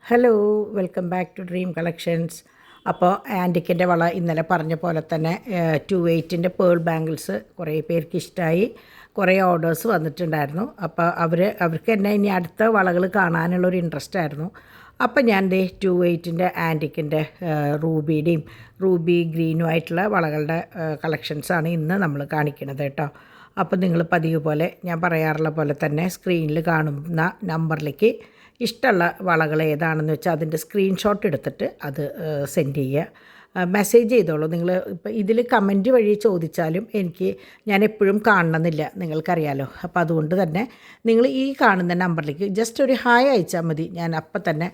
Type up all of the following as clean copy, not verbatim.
Hello, welcome back to dream collections. അപ്പോൾ ആൻറ്റിക്കിൻ്റെ വള ഇന്നലെ പറഞ്ഞ പോലെ തന്നെ 2/8 പേൾ ബാംഗിൾസ് കുറേ പേർക്ക് ഇഷ്ടമായി. കുറേ ഓർഡേഴ്സ് വന്നിട്ടുണ്ടായിരുന്നു. അപ്പോൾ അവർക്ക് തന്നെ ഇനി അടുത്ത വളകൾ കാണാനുള്ളൊരു ഇൻട്രസ്റ്റ് ആയിരുന്നു. അപ്പം ഞാൻ 2/8 ആൻറ്റിക്കിൻ്റെ റൂബിയുടെയും റൂബി ഗ്രീനും ആയിട്ടുള്ള വളകളുടെ കളക്ഷൻസാണ് ഇന്ന് നമ്മൾ കാണിക്കുന്നത് കേട്ടോ. അപ്പോൾ നിങ്ങൾ പതിവ് പോലെ ഞാൻ പറയാറുള്ള പോലെ തന്നെ സ്ക്രീനിൽ കാണുന്ന നമ്പറിലേക്ക് ഇഷ്ടമുള്ള വളകൾ ഏതാണെന്ന് വെച്ചാൽ അതിൻ്റെ സ്ക്രീൻഷോട്ട് എടുത്തിട്ട് അത് സെൻഡ് ചെയ്യുക, മെസ്സേജ് ചെയ്തോളൂ. നിങ്ങൾ ഇപ്പോൾ ഇതിൽ കമൻറ്റ് വഴി ചോദിച്ചാലും ഞാൻ എപ്പോഴും കാണണമെന്നില്ല, നിങ്ങൾക്കറിയാലോ. അപ്പോൾ അതുകൊണ്ട് തന്നെ നിങ്ങൾ ഈ കാണുന്ന നമ്പറിലേക്ക് ജസ്റ്റ് ഒരു ഹായ് അയച്ചാൽ മതി, ഞാൻ അപ്പം തന്നെ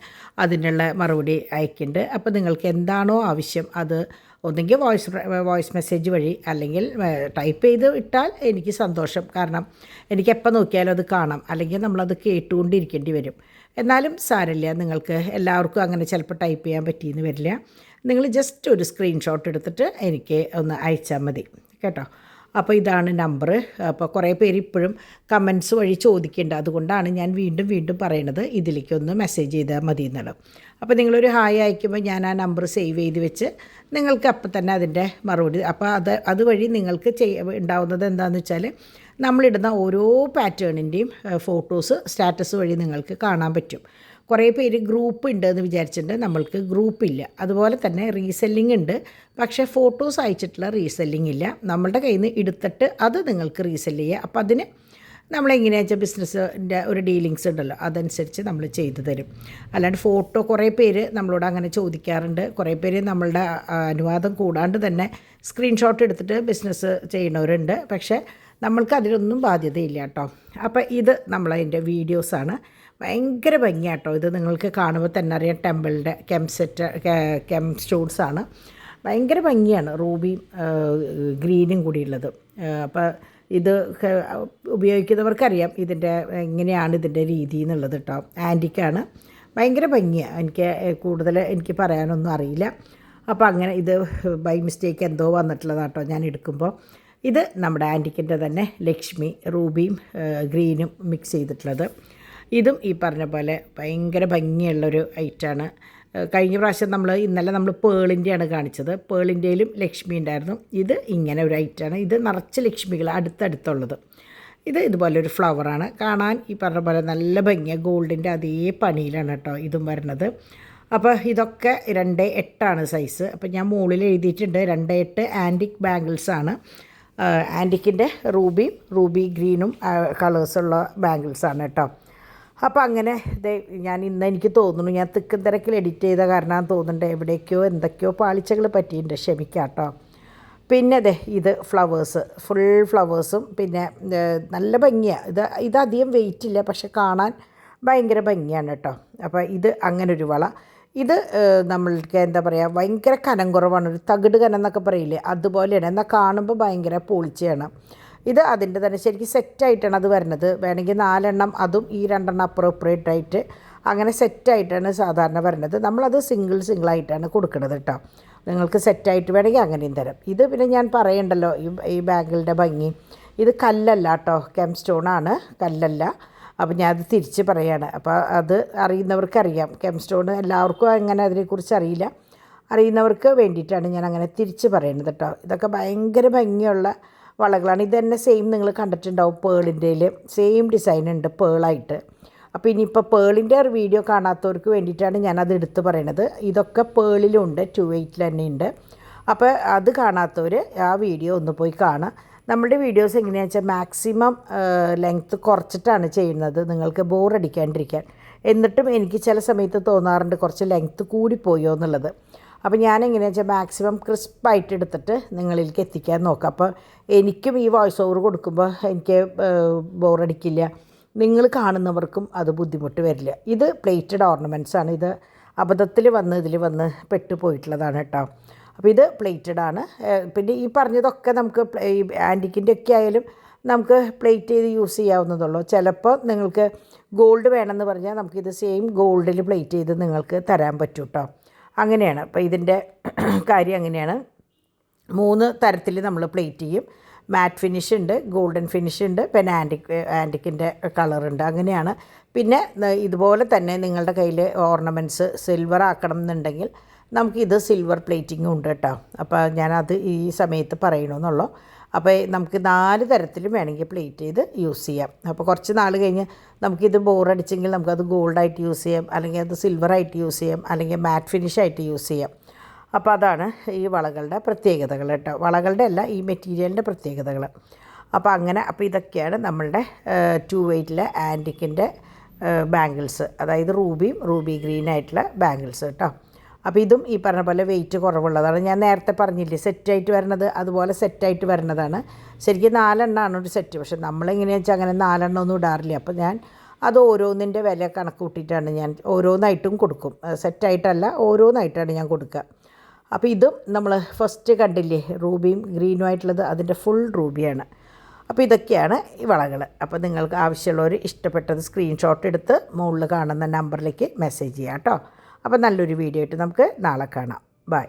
അതിനുള്ള മറുപടി അയക്കുന്നുണ്ട്. അപ്പോൾ നിങ്ങൾക്ക് എന്താണോ ആവശ്യം അത് ഒന്നെങ്കിൽ വോയിസ് മെസ്സേജ് വഴി അല്ലെങ്കിൽ ടൈപ്പ് ചെയ്ത് ഇട്ടാൽ എനിക്ക് സന്തോഷം. കാരണം എനിക്കെപ്പോൾ നോക്കിയാലും അത് കാണാം, അല്ലെങ്കിൽ നമ്മളത് കേട്ടുകൊണ്ടിരിക്കേണ്ടി വരും. എന്നാലും സാരമില്ല, നിങ്ങൾക്ക് എല്ലാവർക്കും അങ്ങനെ ചിലപ്പോൾ ടൈപ്പ് ചെയ്യാൻ പറ്റിയെന്ന് വരില്ല. നിങ്ങൾ ജസ്റ്റ് ഒരു സ്ക്രീൻഷോട്ട് എടുത്തിട്ട് എനിക്ക് ഒന്ന് അയച്ചാൽ മതി കേട്ടോ. അപ്പോൾ ഇതാണ് നമ്പർ. അപ്പോൾ കുറേ പേര് ഇപ്പോഴും കമൻറ്റ്സ് വഴി ചോദിക്കേണ്ട, അതുകൊണ്ടാണ് ഞാൻ വീണ്ടും പറയണത് ഇതിലേക്കൊന്ന് മെസ്സേജ് ചെയ്താൽ മതി എന്നുള്ളത്. അപ്പോൾ നിങ്ങളൊരു ഹായ് അയക്കുമ്പോൾ ഞാൻ ആ നമ്പർ സേവ് ചെയ്ത് വെച്ച് നിങ്ങൾക്ക് അപ്പം തന്നെ അതിൻ്റെ മറുപടി. അപ്പോൾ അതുവഴി നിങ്ങൾക്ക് ഉണ്ടാവുന്നത് എന്താണെന്ന് വെച്ചാൽ നമ്മളിടുന്ന ഓരോ പാറ്റേണിൻ്റെയും ഫോട്ടോസ് സ്റ്റാറ്റസ് വഴി നിങ്ങൾക്ക് കാണാൻ പറ്റും. കുറേ പേര് ഗ്രൂപ്പ് ഉണ്ട് എന്ന് വിചാരിച്ചിട്ടുണ്ട്, നമ്മൾക്ക് ഗ്രൂപ്പില്ല. അതുപോലെ തന്നെ റീസെല്ലിംഗ് ഉണ്ട്, പക്ഷേ ഫോട്ടോസ് അയച്ചിട്ടുള്ള റീസെല്ലിംഗ് ഇല്ല. നമ്മളുടെ കയ്യിൽ നിന്ന് എടുത്തിട്ട് അത് നിങ്ങൾക്ക് റീസെല്ല് ചെയ്യുക. അപ്പോൾ അതിന് നമ്മളെങ്ങനെയാണെന്ന് വെച്ചാൽ ബിസിനസ്സിൻ്റെ ഒരു ഡീലിങ്സ് ഉണ്ടല്ലോ, അതനുസരിച്ച് നമ്മൾ ചെയ്തു തരും. അല്ലാണ്ട് ഫോട്ടോ കുറേ പേര് നമ്മളോട് അങ്ങനെ ചോദിക്കാറുണ്ട്. കുറേ പേര് നമ്മളുടെ അനുവാദം കൂടാണ്ട് തന്നെ സ്ക്രീൻഷോട്ട് എടുത്തിട്ട് ബിസിനസ് ചെയ്യുന്നവരുണ്ട്. പക്ഷേ നമ്മൾക്ക് അതിലൊന്നും ബാധ്യതയില്ല കേട്ടോ. അപ്പോൾ ഇത് നമ്മളതിൻ്റെ വീഡിയോസാണ്. ഭയങ്കര ഭംഗിയാട്ടോ. ഇത് നിങ്ങൾക്ക് കാണുമ്പോൾ തന്നെ അറിയാം, ടെമ്പിളിൻ്റെ കെം സ്റ്റോൺസാണ്. ഭയങ്കര ഭംഗിയാണ്, റൂബിയും ഗ്രീനും കൂടിയുള്ളത്. അപ്പോൾ ഇത് ഉപയോഗിക്കുന്നവർക്കറിയാം ഇതിൻ്റെ എങ്ങനെയാണ് ഇതിൻ്റെ രീതി എന്നുള്ളത് കേട്ടോ. ആൻറ്റിക്കാണ്, ഭയങ്കര ഭംഗിയാണ്. എനിക്ക് പറയാനൊന്നും അറിയില്ല. അപ്പോൾ അങ്ങനെ ഇത് ബൈ മിസ്റ്റേക്ക് എന്തോ വന്നിട്ടുള്ളതാട്ടോ ഞാൻ എടുക്കുമ്പോൾ. ഇത് നമ്മുടെ ആൻറ്റിക്കിൻ്റെ തന്നെ ലക്ഷ്മി റൂബിയും ഗ്രീനും മിക്സ് ചെയ്തിട്ടുള്ളത്. ഇതും ഈ പറഞ്ഞ പോലെ ഭയങ്കര ഭംഗിയുള്ളൊരു ഐറ്റമാണ്. കഴിഞ്ഞ പ്രാവശ്യം ഇന്നലെ നമ്മൾ പേളിൻ്റെയാണ് കാണിച്ചത്. പേളിൻ്റെയിലും ലക്ഷ്മി ഉണ്ടായിരുന്നു. ഇത് ഇങ്ങനെ ഒരു ഐറ്റമാണ്. ഇത് നിറച്ച് ലക്ഷ്മികൾ അടുത്തടുത്തുള്ളത്. ഇത് ഇതുപോലൊരു ഫ്ലവറാണ്. കാണാൻ ഈ പറഞ്ഞ പോലെ നല്ല ഭംഗിയാണ്. ഗോൾഡിൻ്റെ അതേ പണിയിലാണ് കേട്ടോ ഇതും വരുന്നത്. അപ്പോൾ ഇതൊക്കെ 2/8 സൈസ്. അപ്പോൾ ഞാൻ മുകളിൽ എഴുതിയിട്ടുണ്ട് 2/8 ആൻറ്റിക് ബാംഗിൾസാണ്. ആൻറ്റിക്കിൻ്റെ റൂബി ഗ്രീനും കളേഴ്സുള്ള ബാംഗിൾസാണ് കേട്ടോ. അപ്പോൾ അങ്ങനെ ഞാൻ എനിക്ക് തോന്നുന്നു, ഞാൻ തിക്കും തിരക്കിൽ എഡിറ്റ് ചെയ്ത കാരണം തോന്നുന്നുണ്ട് എവിടേക്കോ എന്തൊക്കെയോ പാളിച്ചകൾ പറ്റിയിട്ടുണ്ട്, ക്ഷമിക്കാം കേട്ടോ. പിന്നെ ഇത് ഫ്ലവേഴ്സ്, ഫുൾ ഫ്ലവേഴ്സും പിന്നെ നല്ല ഭംഗിയാണ്. ഇത് അധികം വെയിറ്റ് ഇല്ല, പക്ഷെ കാണാൻ ഭയങ്കര ഭംഗിയാണ് കേട്ടോ. അപ്പോൾ ഇത് അങ്ങനൊരു വള. ഇത് നമ്മൾക്ക് എന്താ പറയുക, ഭയങ്കര കനം കുറവാണ്. ഒരു തകിട് കനം എന്നൊക്കെ പറയില്ലേ, അതുപോലെയാണ്. എന്നാൽ കാണുമ്പോൾ ഭയങ്കര പൊളിച്ചയാണ്. ഇത് അതിൻ്റെ തന്നെ ശരിക്കും സെറ്റായിട്ടാണ് അത് വരുന്നത്. വേണമെങ്കിൽ 4 അതും ഈ 2 അപ്പുറമായിട്ട് അങ്ങനെ സെറ്റായിട്ടാണ് സാധാരണ വരുന്നത്. നമ്മളത് സിംഗിളായിട്ടാണ് കൊടുക്കുന്നത് കേട്ടോ. നിങ്ങൾക്ക് സെറ്റായിട്ട് വേണമെങ്കിൽ അങ്ങനെയും തരാം. ഇത് പിന്നെ ഞാൻ പറയണ്ടല്ലോ ഈ ബാഗിളുടെ ഭംഗി. ഇത് കല്ലല്ല കേട്ടോ, കെം സ്റ്റോണാണ്, കല്ലല്ല. അപ്പോൾ ഞാനത് തിരിച്ച് പറയുകയാണ്. അപ്പോൾ അത് അറിയുന്നവർക്കറിയാം. കെം സ്റ്റോൺ എല്ലാവർക്കും അങ്ങനെ അതിനെക്കുറിച്ച് അറിയില്ല. അറിയുന്നവർക്ക് വേണ്ടിയിട്ടാണ് ഞാൻ അങ്ങനെ തിരിച്ച് പറയുന്നത് കേട്ടോ. ഇതൊക്കെ ഭയങ്കര ഭംഗിയുള്ള വളകളാണ്. ഇത് തന്നെ സെയിം നിങ്ങൾ കണ്ടിട്ടുണ്ടാവും, പേളിൻ്റെയിൽ സെയിം ഡിസൈൻ ഉണ്ട് പേളായിട്ട്. അപ്പോൾ ഇനിയിപ്പോൾ പേളിൻ്റെ ഒരു വീഡിയോ കാണാത്തവർക്ക് വേണ്ടിയിട്ടാണ് ഞാനത് എടുത്ത് പറയണത്. ഇതൊക്കെ പേളിലുണ്ട്, 2/8 തന്നെ ഉണ്ട്. അപ്പോൾ അത് കാണാത്തവർ ആ വീഡിയോ ഒന്ന് പോയി കാണാം. നമ്മുടെ വീഡിയോസ് എങ്ങനെയാണെന്ന് വെച്ചാൽ മാക്സിമം ലെങ്ത്ത് കുറച്ചിട്ടാണ് ചെയ്യുന്നത്, നിങ്ങൾക്ക് ബോറടിക്കാണ്ടിരിക്കാൻ. എന്നിട്ടും എനിക്ക് ചില സമയത്ത് തോന്നാറുണ്ട് കുറച്ച് ലെങ്ത്ത് കൂടിപ്പോയോ എന്നുള്ളത്. അപ്പോൾ ഞാനെങ്ങനെയാണെന്ന് വെച്ചാൽ മാക്സിമം ക്രിസ്പായിട്ട് എടുത്തിട്ട് നിങ്ങളിലേക്ക് എത്തിക്കാൻ നോക്കാം. അപ്പോൾ എനിക്കും ഈ വോയിസ് ഓവർ കൊടുക്കുമ്പോൾ എനിക്ക് ബോറടിക്കില്ല, നിങ്ങൾ കാണുന്നവർക്കും അത് ബുദ്ധിമുട്ട് വരില്ല. ഇത് പ്ലേറ്റഡ് ഓർണമെൻറ്റ്സ് ആണ്. ഇത് അബദ്ധത്തിൽ ഇതിൽ വന്ന് പെട്ടുപോയിട്ടുള്ളതാണ് കേട്ടോ. അപ്പോൾ ഇത് പ്ലേറ്റഡ് ആണ്. പിന്നെ ഈ പറഞ്ഞതൊക്കെ നമുക്ക് ഈ ആൻറ്റിക്കിൻ്റെ ഒക്കെ ആയാലും നമുക്ക് പ്ലേറ്റ് ചെയ്ത് യൂസ് ചെയ്യാവുന്നതുള്ളൂ. ചിലപ്പോൾ നിങ്ങൾക്ക് ഗോൾഡ് വേണമെന്ന് പറഞ്ഞാൽ നമുക്കിത് സെയിം ഗോൾഡിൽ പ്ലേറ്റ് ചെയ്ത് നിങ്ങൾക്ക് തരാൻ പറ്റും കേട്ടോ. അങ്ങനെയാണ്. അപ്പോൾ ഇതിൻ്റെ കാര്യം അങ്ങനെയാണ്. 3 തരത്തിൽ നമ്മൾ പ്ലേറ്റ് ചെയ്യും. മാറ്റ് ഫിനിഷ് ഉണ്ട്, ഗോൾഡൻ ഫിനിഷ് ഉണ്ട്, പിന്നെ ആൻറ്റിക്കിൻ്റെ കളറുണ്ട്. അങ്ങനെയാണ്. പിന്നെ ഇതുപോലെ തന്നെ നിങ്ങളുടെ കയ്യിൽ ഓർണമെൻറ്റ്സ് സിൽവർ ആക്കണം എന്നുണ്ടെങ്കിൽ നമുക്കിത് സിൽവർ പ്ലേറ്റിങ്ങും ഉണ്ട് കേട്ടോ. അപ്പോൾ ഞാനത് ഈ സമയത്ത് പറയണമെന്നുള്ളൂ. അപ്പോൾ നമുക്ക് 4 തരത്തിലും വേണമെങ്കിൽ പ്ലേറ്റ് ചെയ്ത് യൂസ് ചെയ്യാം. അപ്പോൾ കുറച്ച് നാൾ കഴിഞ്ഞ് നമുക്കിത് ബോറടിച്ചെങ്കിൽ നമുക്കത് ഗോൾഡായിട്ട് യൂസ് ചെയ്യാം, അല്ലെങ്കിൽ അത് സിൽവറായിട്ട് യൂസ് ചെയ്യാം, അല്ലെങ്കിൽ മാറ്റ് ഫിനിഷായിട്ട് യൂസ് ചെയ്യാം. അപ്പോൾ അതാണ് ഈ വളകളുടെ പ്രത്യേകതകൾ കേട്ടോ. വളകളുടെ അല്ല, ഈ മെറ്റീരിയലിൻ്റെ പ്രത്യേകതകൾ. അപ്പോൾ ഇതൊക്കെയാണ് നമ്മളുടെ 2 വെയ്റ്റിലെ ആൻറ്റിക്കിൻ്റെ ബാംഗിൾസ്, അതായത് റൂബി ഗ്രീൻ ആയിട്ടുള്ള ബാംഗിൾസ് കേട്ടോ. അപ്പോൾ ഇതും ഈ പറഞ്ഞ പോലെ വെയിറ്റ് കുറവുള്ളതാണ്. ഞാൻ നേരത്തെ പറഞ്ഞില്ലേ സെറ്റായിട്ട് വരുന്നത്, അതുപോലെ സെറ്റായിട്ട് വരുന്നതാണ്. ശരിക്കും 4 എണ്ണമാണ് ഒരു സെറ്റ്. പക്ഷേ നമ്മളെങ്ങനെയാണെന്ന് വെച്ചാൽ അങ്ങനെ 4 എണ്ണം ഒന്നും ഇടാറില്ല. അപ്പോൾ ഞാൻ അത് ഓരോന്നിൻ്റെ വില കണക്ക് കൂട്ടിയിട്ടാണ് ഞാൻ ഓരോന്നായിട്ടും കൊടുക്കും. സെറ്റായിട്ടല്ല, ഓരോന്നായിട്ടാണ് ഞാൻ കൊടുക്കുക. അപ്പോൾ ഇതും നമ്മൾ ഫസ്റ്റ് കണ്ടില്ലേ റൂബിയും ഗ്രീനും ആയിട്ടുള്ളത്, അതിൻ്റെ ഫുൾ റൂബിയാണ്. അപ്പോൾ ഇതൊക്കെയാണ് ഈ വളകൾ. അപ്പോൾ നിങ്ങൾക്ക് ആവശ്യമുള്ളവർ ഇഷ്ടപ്പെട്ടത് സ്ക്രീൻഷോട്ട് എടുത്ത് മുകളിൽ കാണുന്ന നമ്പറിലേക്ക് മെസ്സേജ് ചെയ്യാം കേട്ടോ. അപ്പോൾ നല്ലൊരു വീഡിയോ ആയിട്ട് നമുക്ക് നാളെ കാണാം. ബൈ.